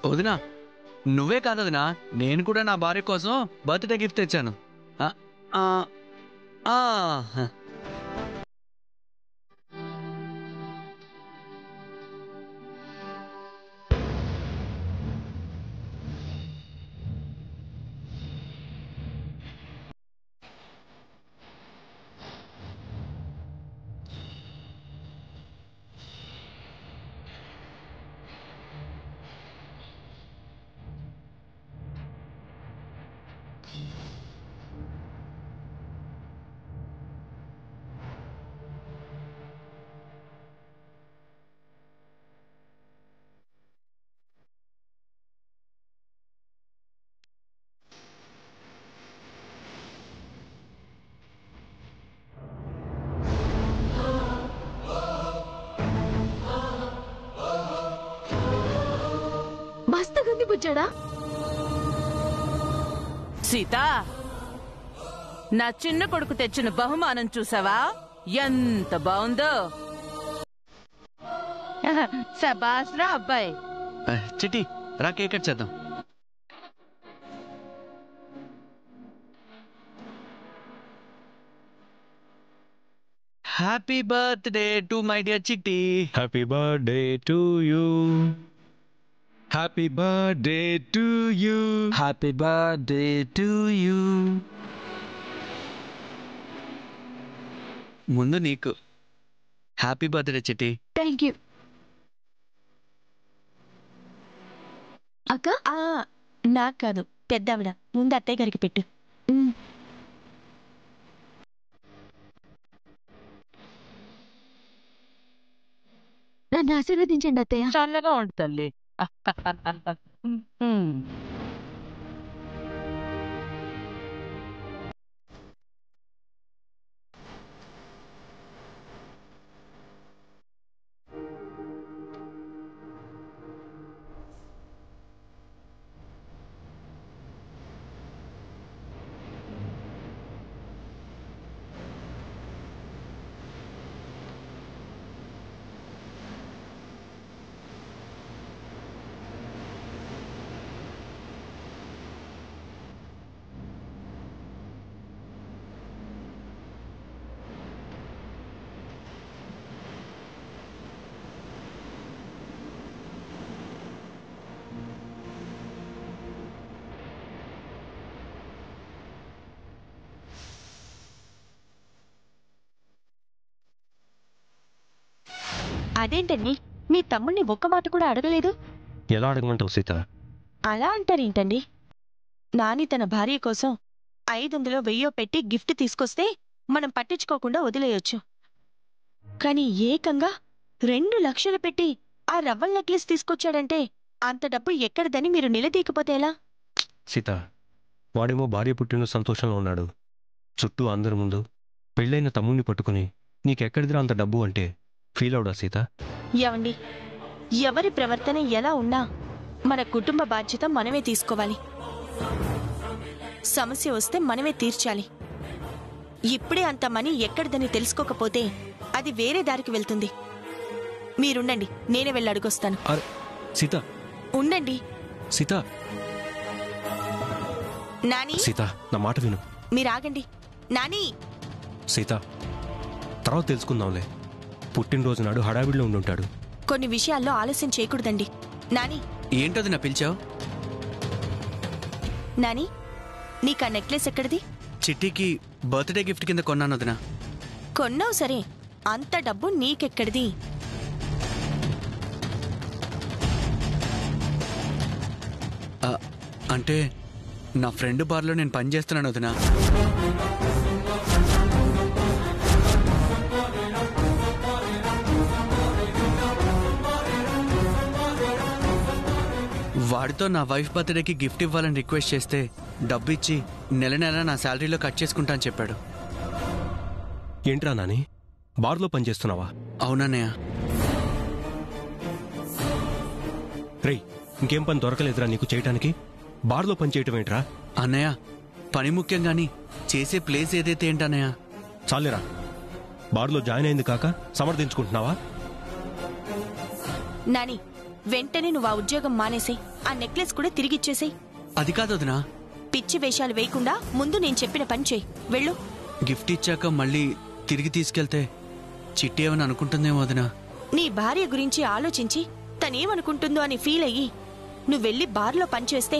వదినా, నువ్వే కాదు వదినా, నేను కూడా నా భార్య కోసం బర్త్డే గిఫ్ట్ తెచ్చాను. మస్తగుంది బుజ్జడా. సీత, నా చిన్న కొడుకు తెచ్చిన బహుమానం చూసావా? ఎంత బాగుందో. శబాష్ రా అబ్బాయి. చిట్టి రా, కేక్ కట్ చేద్దాం. Happy birthday to my dear Chitti. Happy birthday to you. Happy birthday to you. Happy birthday to you. ముందు నీకు happy birthday Chitti. Thank you అక్క. నాకు కాదు, పెద్దావిడ. ముందు అత్తయ్య గారికి పెట్టు. నన్ను ఆశీర్వదించండి అత్తయ్య. చల్లగా ఉండు తల్లి. అదేంటండి, మీ తమ్ముడిని ఒక్క మాట కూడా అడగలేదు? ఎలా అడగమంటావు సీత? అలా అంటారేంటండి? నాని తన భార్య కోసం 500,000 పెట్టి గిఫ్ట్ తీసుకొస్తే మనం పట్టించుకోకుండా వదిలేయొచ్చు. కానీ ఏకంగా 2 లక్షలు పెట్టి ఆ రవ్వల్ నెక్లెస్ తీసుకొచ్చాడంటే అంత డబ్బు ఎక్కడిదని మీరు నిలదీకపోతే ఎలా? సీత, వాడేమో భార్య పుట్టిన సంతోషంలో ఉన్నాడు. చుట్టూ అందరి ముందు పెళ్ళైన తమ్ముడిని పట్టుకుని నీకెక్కడిదిరా అంత డబ్బు అంటే ఫీల్ అవుడా సీత? ఏవండి, ఎవరి ప్రవర్తన ఎలా ఉన్నా మన కుటుంబ బాధ్యత మనమే తీసుకోవాలి. సమస్య వస్తే మనమే తీర్చాలి. ఇప్పుడే అంత మనీ ఎక్కడిదని తెలుసుకోకపోతే అది వేరే దారికి వెళ్తుంది. మీరుండండి, నేనే వెళ్ళి అడుగొస్తాను. సీత ఉండండి. సీత నాని, సీత నా మాట విను. మీరాగండి. నాని. సీత, తర్వాత తెలుసుకుందాంలే. పుట్టినరోజు నాడు హడావిడిలో ఉండుంటాడు. కొన్ని విషయాల్లో ఆలస్యం చేయకూడదండి. నాని. ఏంటది నా పిలిచావు? నాని, నీకా నెక్లెస్ ఎక్కడిది? చిట్టికి బర్త్డే గిఫ్ట్ కింద కొన్నాను వదినా. కొన్నావు సరే, అంత డబ్బు నీకెక్కడిది? అంటే నా ఫ్రెండ్ బార్లో నేను పనిచేస్తున్నాను వదినా. వాడితో నా వైఫ్ బర్త్డేకి గిఫ్ట్ ఇవ్వాలని రిక్వెస్ట్ చేస్తే డబ్బు ఇచ్చి నెల నెల నా శాలరీలో కట్ చేసుకుంటా అని చెప్పాడు. ఏంట్రా నాని, బార్లో పనిచేస్తున్నావా? అవునన్నయ్య. రేయ్, ఇంకేం పని దొరకలేదురా నీకు చేయటానికి? బార్లో పని చేయటం ఏంట్రా? అన్నయ్య, పని ముఖ్యం గాని చేసే ప్లేస్ ఏదైతే ఏంటన్నయ్య. చాలేరా, బార్లో జాయిన్ అయింది కాక సమర్థించుకుంటున్నావా? నాని, వెంటనే నువ్వు ఆ ఉద్యోగం మానేసేయ్. ఆ నెక్లెస్ కూడా తిరిగిచ్చేసేయ్. అది కాదు వదినా. పిచ్చి వేషాలు వేయకుండా ముందు నేను చెప్పిన పని చేయి. వెళ్ళు. గిఫ్ట్ ఇచ్చాక మళ్ళీ తిరిగి తీసుకెళ్తే చిట్టి ఏమని అనుకుంటుందేమో వదినా. నీ భార్య గురించి ఆలోచించి తనేమనుకుంటుందో అని ఫీల్ అయ్యి నువ్వెళ్ళి బార్లో పనిచేస్తే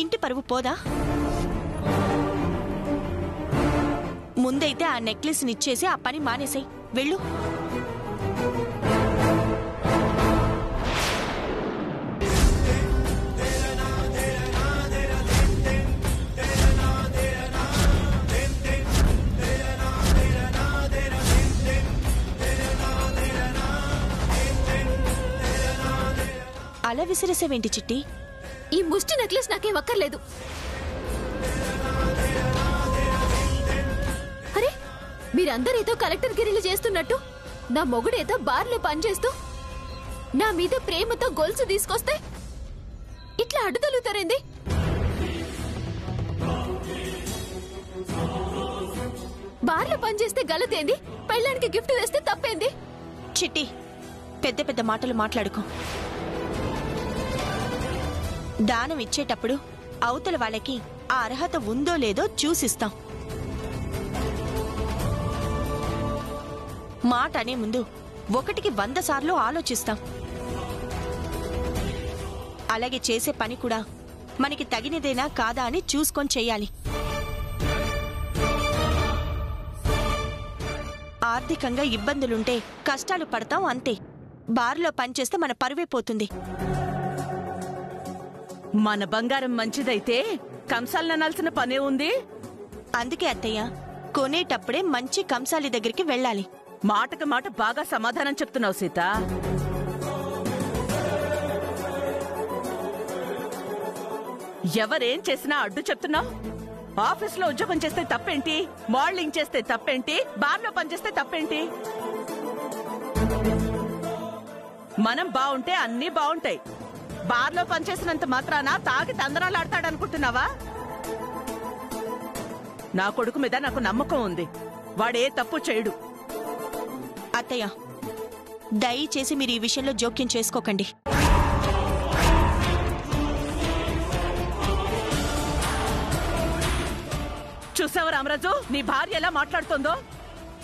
ఇంటి పరువు పోదా? ముందైతే ఆ నెక్లెస్ నిచ్చేసి ఆ పని మానేసేయ్. వెళ్ళు. అలా విసిరేసేవేంటి చిట్టి? ఈ ముష్టి నెక్లెస్ నాకేం అక్కర్లేదు. అరే, మీరందరేదో కలెక్టర్ గిరిలు చేస్తున్నట్టు నా మొగుడేదో బార్లో పనిచేస్తూ నా మీద ప్రేమతో గొలుసు తీసుకొస్తే ఇట్లా అడ్డుతలుగుతారేంది? బార్లో పనిచేస్తే గలతేంది, పెళ్ళానికి గిఫ్ట్ తెస్తే తప్పేంది? చిట్టి, పెద్ద పెద్ద మాటలు మాట్లాడుకో. దానం ఇచ్చేటప్పుడు అవతల వాళ్ళకి ఆ అర్హత ఉందో లేదో చూసిస్తాం. మాట అనే ముందు 1కి 100 సార్లు ఆలోచిస్తాం. అలాగే చేసే పని కూడా మనకి తగినదేనా కాదా అని చూసుకొని చెయ్యాలి. ఆర్థికంగా ఇబ్బందులుంటే కష్టాలు పడతాం అంతే. బార్లో పనిచేస్తే మన పరువే పోతుంది. మన బంగారం మంచిదైతే కంసాలనాల్సిన పనే ఉంది. అందుకే అత్తయ్య, కొనేటప్పుడే మంచి కంసాలి దగ్గరికి వెళ్ళాలి. మాటకు మాట బాగా సమాధానం చెప్తున్నావు సీత. ఎవరేం చేసినా అడ్డు చెప్తున్నావు. ఆఫీస్లో ఉద్యోగం చేస్తే తప్పేంటి, మోడలింగ్ చేస్తే తప్పేంటి, బార్లో పనిచేస్తే తప్పేంటి? మనం బాగుంటే అన్నీ బాగుంటాయి. బార్లో పనిచేసినంత మాత్రాన తాగి తందనాలాడతాడనుకుంటున్నావా? నా కొడుకు మీద నాకు నమ్మకం ఉంది. వాడే తప్పు చేయడు. అత్తయ్య, దయచేసి మీరు ఈ విషయంలో జోక్యం చేసుకోకండి. చూసావా రామరాజు, నీ భార్య ఎలా మాట్లాడుతోందో?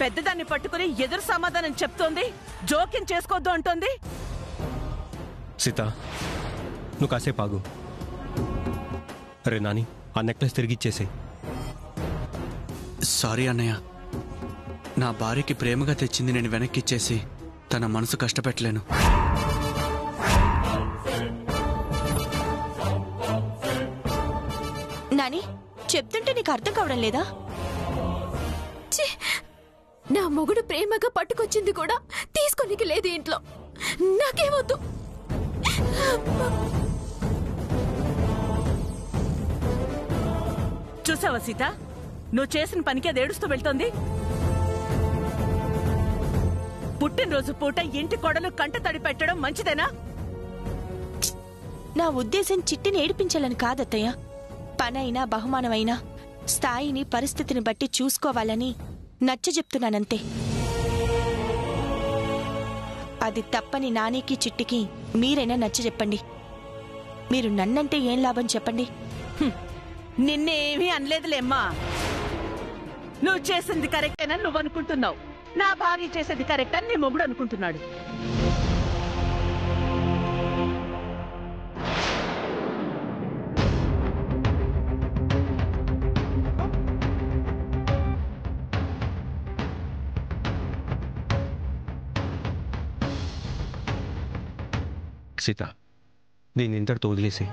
పెద్దదాన్ని పట్టుకుని ఎదురు సమాధానం చెప్తోంది, జోక్యం చేసుకోవద్దు అంటోంది. సీత, నువ్వు కాసేపు ఆగు. అరే నాని, ఆ నెక్లెస్ తిరిగిచ్చేసే. సారీ అన్నయ్య, నా భార్యకి ప్రేమగా తెచ్చింది నేను వెనక్కిచ్చేసి తన మనసు కష్టపెట్టలేను. నాని, చెప్తుంటే నీకు అర్థం కావడం లేదా? ఛీ! నా మొగుడు ప్రేమగా పట్టుకొచ్చింది కూడా తీసుకోనికి లేదు ఇంట్లో. నాకేమొద్దు. చూసావా సీత, నువ్వు చేసిన పనికి అది ఏడుస్తూ వెళ్తోంది. పుట్టినరోజు పూట ఇంటి కొడలు కంట తడి పెట్టడం మంచిదేనా? నా ఉద్దేశం చిట్టిని ఏడిపించాలని కాదత్తయ్య. పనైనా బహుమానమైనా స్థాయిని పరిస్థితిని బట్టి చూసుకోవాలని నచ్చజెప్తున్నానంతే. అది తప్పని నానికి చిట్టికి మీరైనా నచ్చజెప్పండి. మీరు నన్నంటే ఏం లాభం చెప్పండి? నిన్నేమీ అనలేదులేమ్మా. నువ్వు చేసింది కరెక్టేనా నువ్వు అనుకుంటున్నావు. నా భార్య చేసేది కరెక్ట్ అని నీ మొగుడు అనుకుంటున్నాడు. సీత, దీన్ని ఇంతటితో వదిలేసి.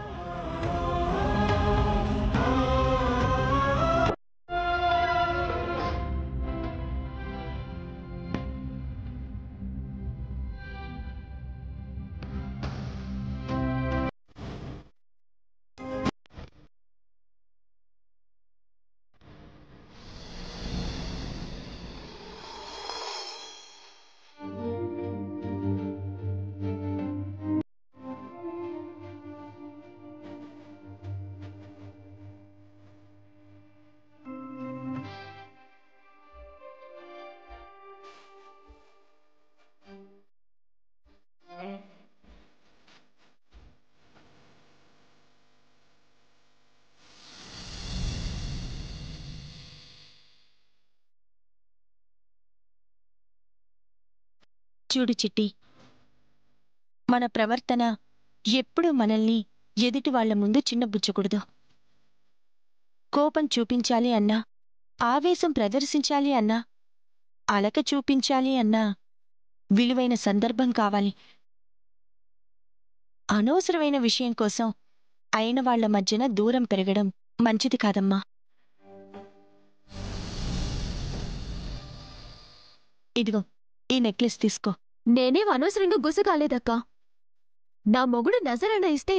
చూడు చిట్టి, మన ప్రవర్తన ఎప్పుడూ మనల్ని ఎదుటి వాళ్ల ముందు చిన్నబుచ్చకూడదు. కోపం చూపించాలి అన్నా, ఆవేశం ప్రదర్శించాలి అన్నా, అలక చూపించాలి అన్నా విలువైన సందర్భం కావాలి. అనవసరమైన విషయం కోసం అయిన వాళ్ల మధ్యన దూరం పెరగడం మంచిది కాదమ్మా. ఇదిగో ఈ నెక్లెస్ తీసుకో. నేనేం అనవసరంగా గుస కాలేదక్కా. నా మొగుడు నజరానా ఇస్తే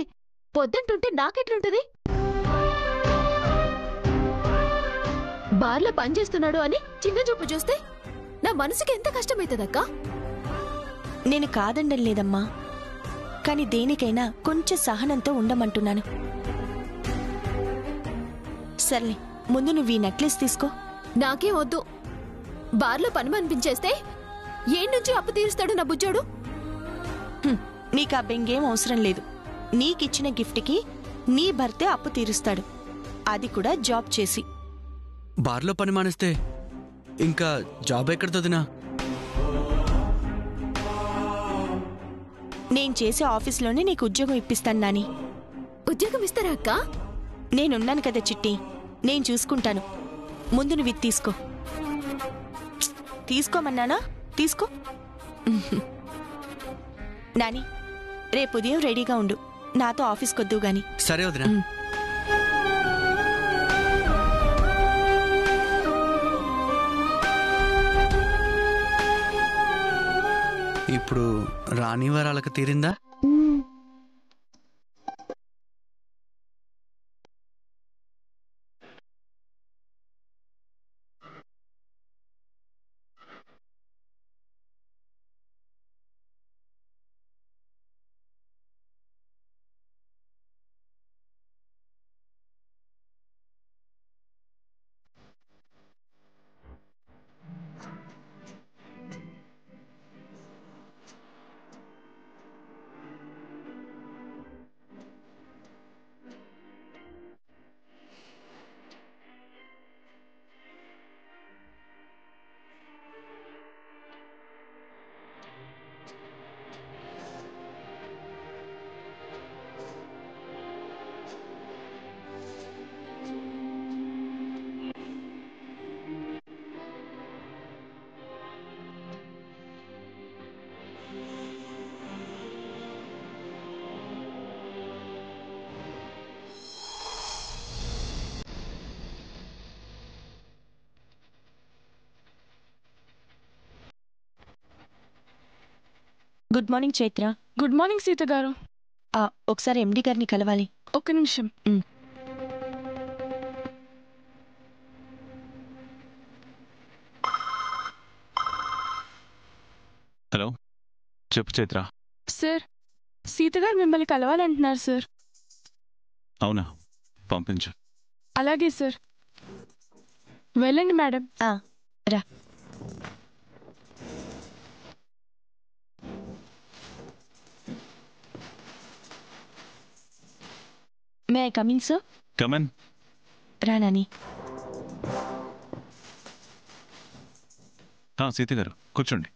పొద్దుంటుంటే నాకెట్లుంటది? బార్లో పనిచేస్తున్నాడు అని చిన్న చూపు చూస్తే నా మనసుకి ఎంత కష్టమైతుందక్కా. నేను కాదండం లేదమ్మా, కాని దేనికైనా కొంచెం సహనంతో ఉండమంటున్నాను. సర్లే, ముందు నువ్వు ఈ నెక్లెస్ తీసుకో. నాకేం వద్దు. బార్లో పని అనిపించేస్తే ఏడ్నుంచి అప్పు తీరుస్తాడు నా బుజ్జోడు? నీకా బెంగేం అవసరం లేదు. నీకిచ్చిన గిఫ్ట్కి నీ భర్తే అప్పు తీరుస్తాడు, అది కూడా జాబ్ చేసి. బార్లో పని మానేస్తే ఇంకా జాబ్ ఎక్కడితోదినా? నేను చేసే ఆఫీస్లోనే నీకు ఉద్యోగం ఇప్పిస్తాను నాని. ఉద్యోగం ఇస్తారా అక్కా? నేనున్నాను కదా చిట్టి, నేను చూసుకుంటాను. ముందు నువ్వు ఇది తీసుకో. తీసుకోమన్నానా? తీసుకో. నాని, రేపు ఉదయం రెడీగా ఉండు, నాతో ఆఫీస్కొద్దు గాని. సరే వదినా. ఇప్పుడు రాని వరాలకు తీరిందా? Good morning Chaitra. Good morning Sita గారు. ఒకసారి ఎండి గారిని కలవాలి. ఒక్క నిమిషం. హలో, చెప్పు చైత్ర. సార్, సీత గారు మిమ్మల్ని కలవాలంటున్నారు సార్. అవునా, పంపించు. అలాగే సార్, వెళ్ళండి మేడం. రా. May I come in sir? Come in. రా నాని. సీత గారు కూర్చోండి.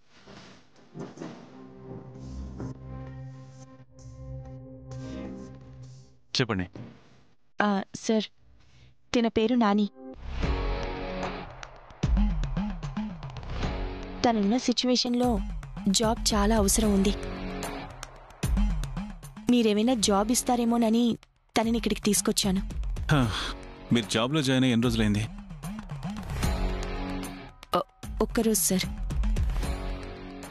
చెప్పండి. సార్, తన పేరు నాని. తనున్న సిచ్యువేషన్లో జాబ్ చాలా అవసరం ఉంది. మీరేమైనా జాబ్ ఇస్తారేమోనని తనని ఇక్కడికి తీసుకొచ్చాను. మీరు జాబ్లో జాయిన్ అయ్యి ఎన్ని రోజులైంది? ఒక్కరోజు సార్.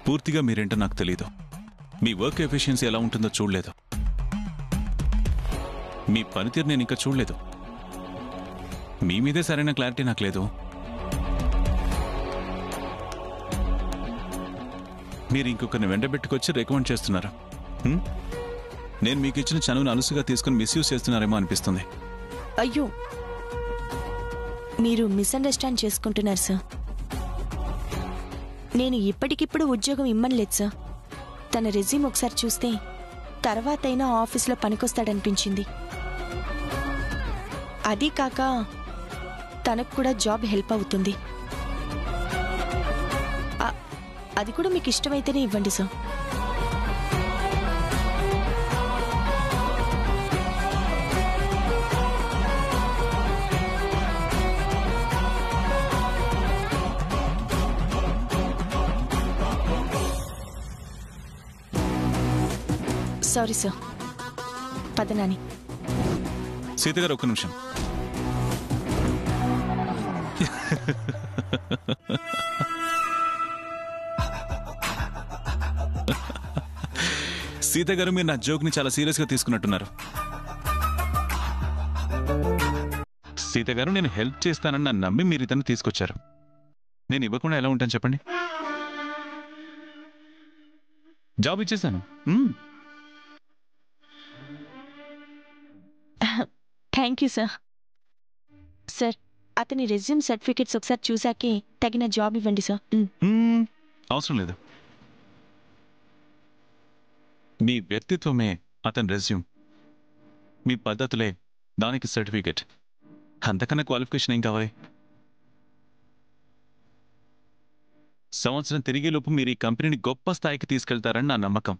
పూర్తిగా మీరేంటో నాకు తెలీదు. మీ వర్క్ ఎఫిషియన్సీ ఎలా ఉంటుందో చూడలేదు. మీ పనితీరు నేను ఇంకా చూడలేదు. మీ మీదే సరైన క్లారిటీ నాకు లేదు. మీరు ఇంకొకరిని వెంటబెట్టుకొచ్చి రికమెండ్ చేస్తున్నారు. నేను మీకు ఇచ్చిన చనువును అలుసుగా తీసుకుని మిస్యూజ్ చేస్తున్నారేమో అనిపిస్తుంది. అయ్యో, మీరు మిస్అండర్స్టాండ్ చేసుకుంటున్నారు సార్. నేను ఇప్పటికిప్పుడు ఉద్యోగం ఇమ్మనలేదు సార్. తన రెజ్యూమ్ ఒకసారి చూస్తే తర్వాతైనా ఆఫీస్లో పనికొస్తాడనిపించింది. అదీ కాక తనకు కూడా జాబ్ హెల్ప్ అవుతుంది. అది కూడా మీకు ఇష్టమైతేనే ఇవ్వండి సార్. Sorry sir. పదనాని. సీత గారు ఒక్క నిమిషం. సీత గారు మీరు నా జోక్ ని చాలా సీరియస్ గా తీసుకున్నట్టున్నారు. సీత గారు నేను హెల్ప్ చేస్తానని నన్ను నమ్మి మీరు ఇతను తీసుకొచ్చారు. నేను ఇవ్వకుండా ఎలా ఉంటాను చెప్పండి? జాబ్ ఇచ్చేసాను. Thank you sir. సార్, అతని రెజ్యూమ్ సర్టిఫికెట్స్ ఒకసారి చూసాకే తగిన జాబ్ ఇవ్వండి సార్. అవసరం లేదు. మీ వ్యక్తిత్వమే అతని రెజ్యూమ్, మీ పద్ధతులే దానికి సర్టిఫికెట్. అంతకన్నా క్వాలిఫికేషన్ ఏం కావాలి? సంవత్సరం తిరిగేలోపు మీరు ఈ కంపెనీని గొప్ప స్థాయికి తీసుకెళ్తారని నా నమ్మకం.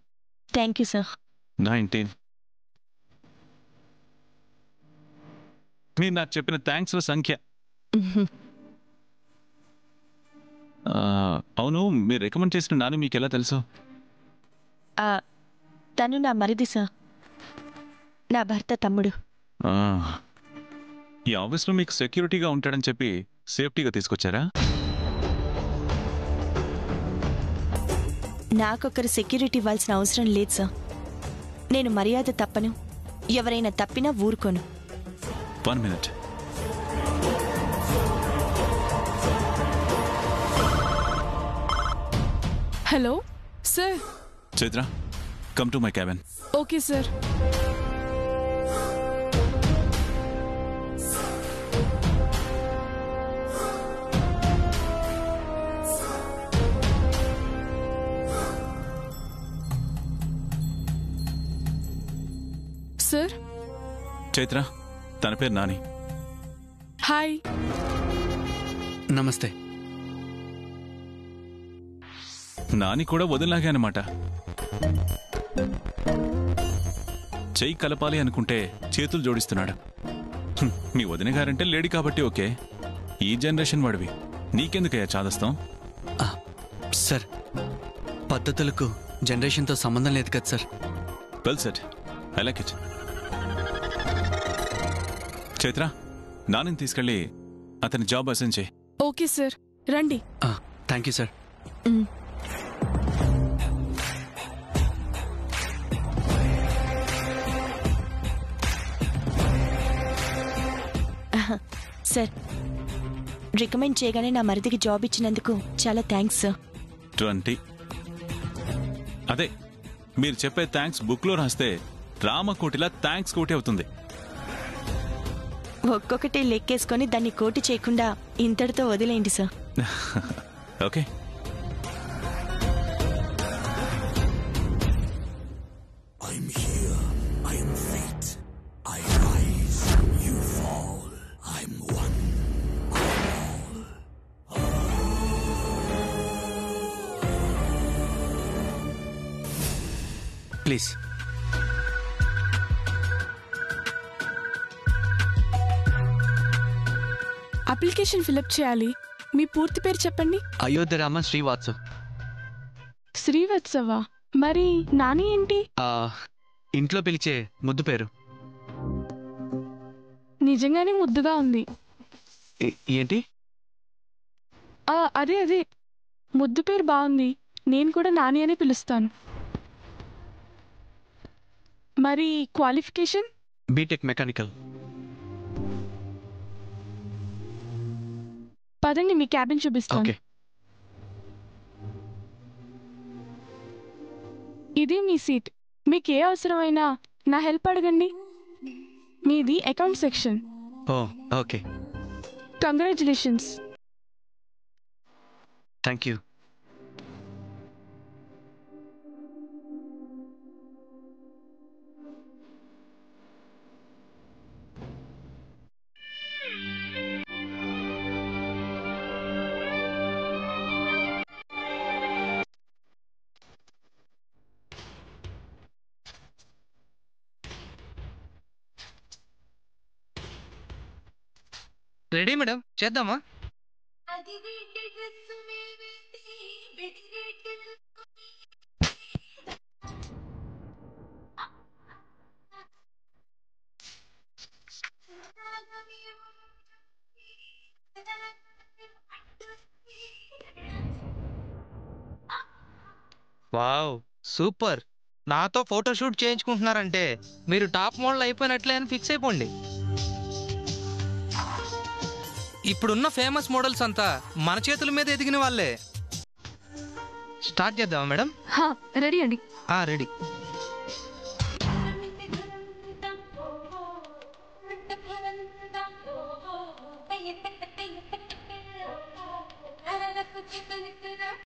Thank you sir. 19. మీరు నాకు చెప్పిన థ్యాంక్స్ల సంఖ్య. అవును, మీరు రికమెండ్ చేసిన నాని మీకు ఎలా తెలుసు? తను నా మరిది సార్, నా భర్త తమ్ముడు. ఈ ఆఫీస్లో మీకు సెక్యూరిటీగా ఉంటాడని చెప్పి సేఫ్టీగా తీసుకొచ్చారా? నాకొకరు సెక్యూరిటీ ఇవ్వాల్సిన అవసరం లేదు సార్. నేను మర్యాద తప్పను, ఎవరైనా తప్పినా ఊరుకోను. 1 minute. Hello sir. Chaitra, come to my cabin. Okay sir. Sir. Chaitra, తన పేరు నాని. హాయ్. నమస్తే. నాని కూడా వదినలాగే అన్నమాట. చెయ్యి కలపాలి అనుకుంటే చేతులు జోడిస్తున్నాడు. మీ వదిన గారంటే లేడీ కాబట్టి ఓకే. ఈ జనరేషన్ వాడివి, నీకెందుకయ్యా చాదస్తాం? సార్, పద్ధతులకు జనరేషన్తో సంబంధం లేదు కదా sir. Well said, I like it. Chaitra, నానిని తీసుకెళ్ళి అతని జాబ్ అసైన్ చేయి. ఓకే సార్, రండి. Thank you sir. Sir, recommend చేయగానే నా మరిదికి జాబ్ ఇచ్చినందుకు చాలా థ్యాంక్స్ సార్. 20. అదే మీరు చెప్పే థ్యాంక్స్ బుక్లో రాస్తే రామకోటిలా థ్యాంక్స్ కోటి అవుతుంది. ఒక్కొక్కటి లెక్కేసుకొని దాన్ని కోటి చేయకుండా ఇంతటితో వదిలేయండి sir. Okay. Please. Application fill up చేయాలి. మీ పూర్తి పేరు చెప్పండి. అయోధ్య రామ శ్రీవాత్సవ్. శ్రీవత్సవా? మరి నాని ఏంటి? ఇంట్లో పిలిచే ముద్దు పేరు. నిజంగానే ముద్దుగా ఉంది. ఏంటి? అదే అదే, ముద్దు పేరు బాగుంది. నేను కూడా నాని అని పిలుస్తాను. మరి క్వాలిఫికేషన్? BTech mechanical. పదండి, మీ క్యాబిన్ చూపిస్తాను. ఓకే. ఇది మీ సీట్. మీకు ఏ అవసరమైనా నా హెల్ప్ అడగండి. మీది account section. Oh okay. Congratulations. Thank you. Ready madam, చేద్దామా? Wow, super. నాతో ఫోటోషూట్ చేయించుకుంటున్నారంటే మీరు టాప్ మోడల్ అయిపోయినట్లే అని ఫిక్స్ అయిపోండి. ఇప్పుడున్న ఫేమస్ మోడల్స్ అంతా మన చేతుల మీద ఎదిగిన వాళ్ళే. స్టార్ట్ చేద్దామా మేడం? రెడీ అండి. రెడీ.